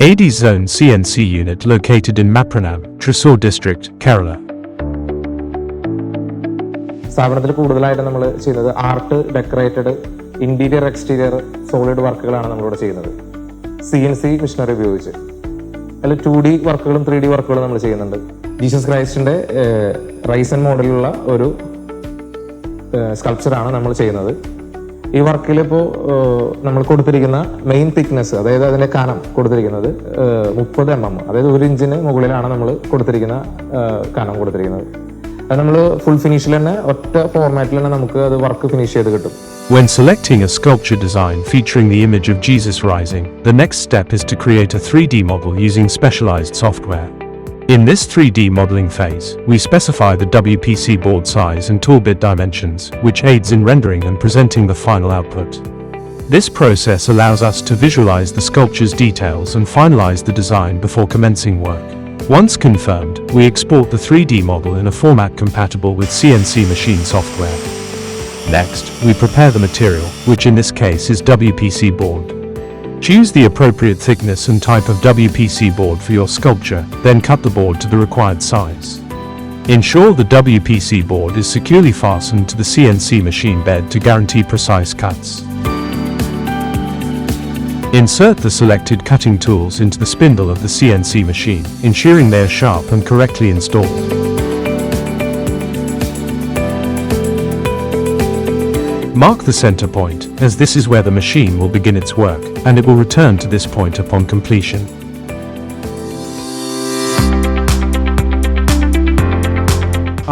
AD Zone CNC unit located in Mapranam, Thrissur district, Kerala. സ്ഥാപനത്തിൽ കൂടുതലായിട്ട് നമ്മൾ ചെയ്യുന്നത് art, decorated, interior, exterior, solid വർക്കുകളാണ് നമ്മളിവിടെ ചെയ്യുന്നത്. CNC മെഷീനറി ഉപയോഗിച്ച് അതിൽ 2D വർക്കുകളും 3D വർക്കുകളും നമ്മൾ ചെയ്യുന്നുണ്ട്. ജീസസ് ക്രൈസ്റ്റിന്റെ റൈസൻ മോഡലുള്ള ഒരു സ്കൾപ്ചറാണ് നമ്മൾ ചെയ്യുന്നത്. ഈ വർക്കിൽ ഇപ്പോൾ നമ്മൾ കൊടുത്തിരിക്കുന്ന മെയിൻ തിക്നെസ്, അതായത് അതിന്റെ കനം കൊടുത്തിരിക്കുന്നത് 30 mm, അതായത് 1 ഇഞ്ചിന് മുകളിലാണ് നമ്മൾ കൊടുത്തിരിക്കുന്ന കനം കൊടുത്തിരിക്കുന്നത്. അത് നമ്മൾ ഫുൾ ഫിനിഷിൽ തന്നെ ഒറ്റ ഫോർമാറ്റിൽ തന്നെ നമുക്ക് അത് വർക്ക് ഫിനിഷ് ചെയ്ത് കിട്ടും. When selecting a sculpture design featuring the image of Jesus rising, the next step is to create a 3D model using specialized software. In this 3D modeling phase, we specify the WPC board size and tool bit dimensions, which aids in rendering and presenting the final output. This process allows us to visualize the sculpture's details and finalize the design before commencing work. Once confirmed, we export the 3D model in a format compatible with CNC Machine software. Next, we prepare the material, which in this case is WPC board. Choose the appropriate thickness and type of WPC board for your sculpture, then cut the board to the required size. Ensure the WPC board is securely fastened to the CNC machine bed to guarantee precise cuts. Insert the selected cutting tools into the spindle of the CNC machine, ensuring they are sharp and correctly installed. Mark the center point, as this is where the machine will begin its work, and it will return to this point upon completion.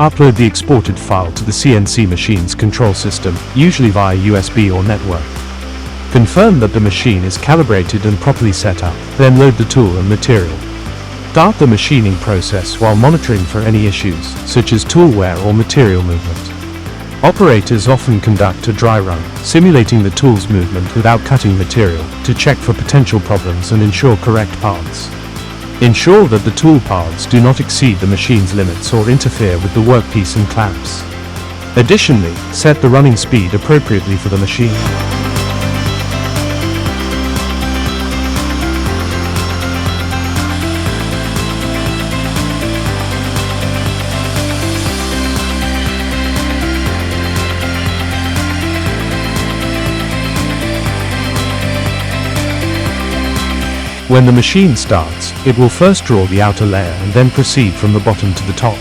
Upload the exported file to the CNC machine's control system, usually via USB or network. Confirm that the machine is calibrated and properly set up, then load the tool and material. Start the machining process while monitoring for any issues, such as tool wear or material movement. Operators often conduct a dry run, simulating the tool's movement without cutting material, to check for potential problems and ensure correct paths. Ensure that the tool paths do not exceed the machine's limits or interfere with the workpiece and clamps. Additionally, set the running speed appropriately for the machine. When the machine starts, it will first draw the outer layer and then proceed from the bottom to the top.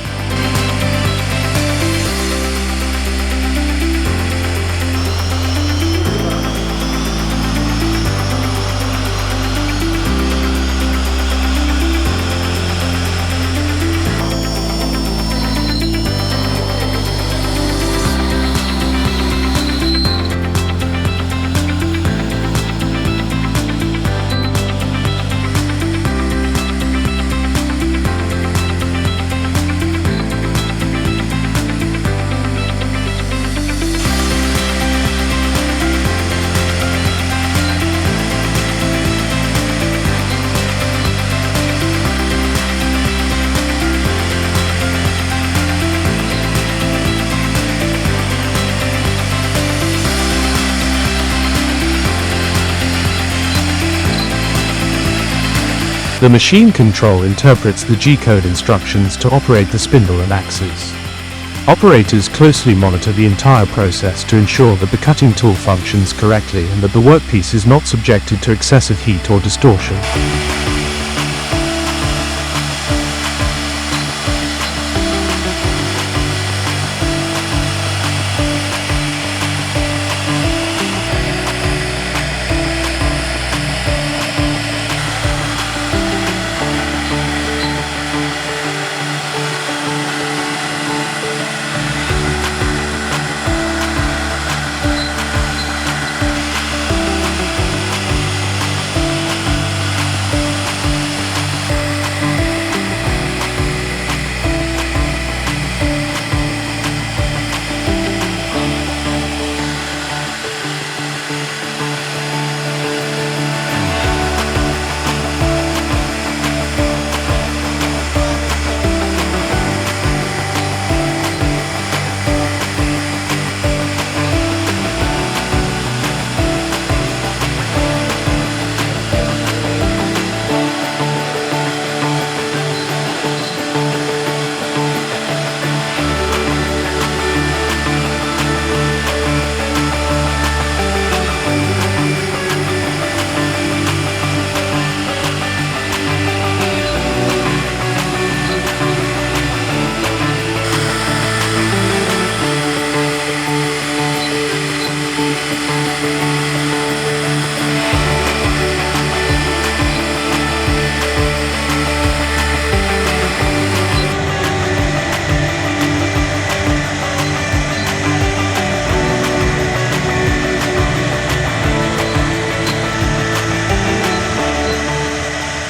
The machine control interprets the G-code instructions to operate the spindle and axes. Operators closely monitor the entire process to ensure that the cutting tool functions correctly and that the workpiece is not subjected to excessive heat or distortion.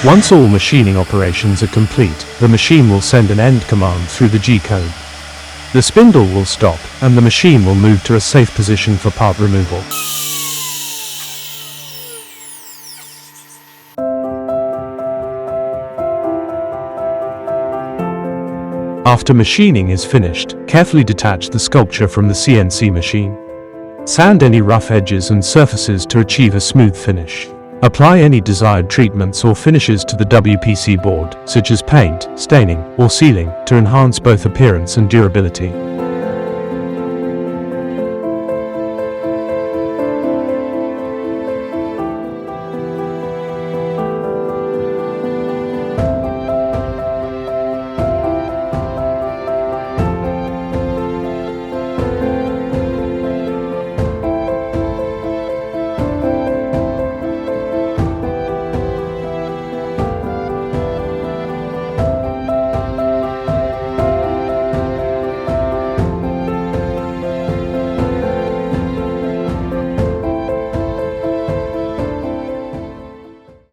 Once all machining operations are complete, the machine will send an end command through the G-code. The spindle will stop, and the machine will move to a safe position for part removal. After machining is finished, carefully detach the sculpture from the CNC machine. Sand any rough edges and surfaces to achieve a smooth finish. Apply any desired treatments or finishes to the WPC board, such as paint, staining, or sealing, to enhance both appearance and durability.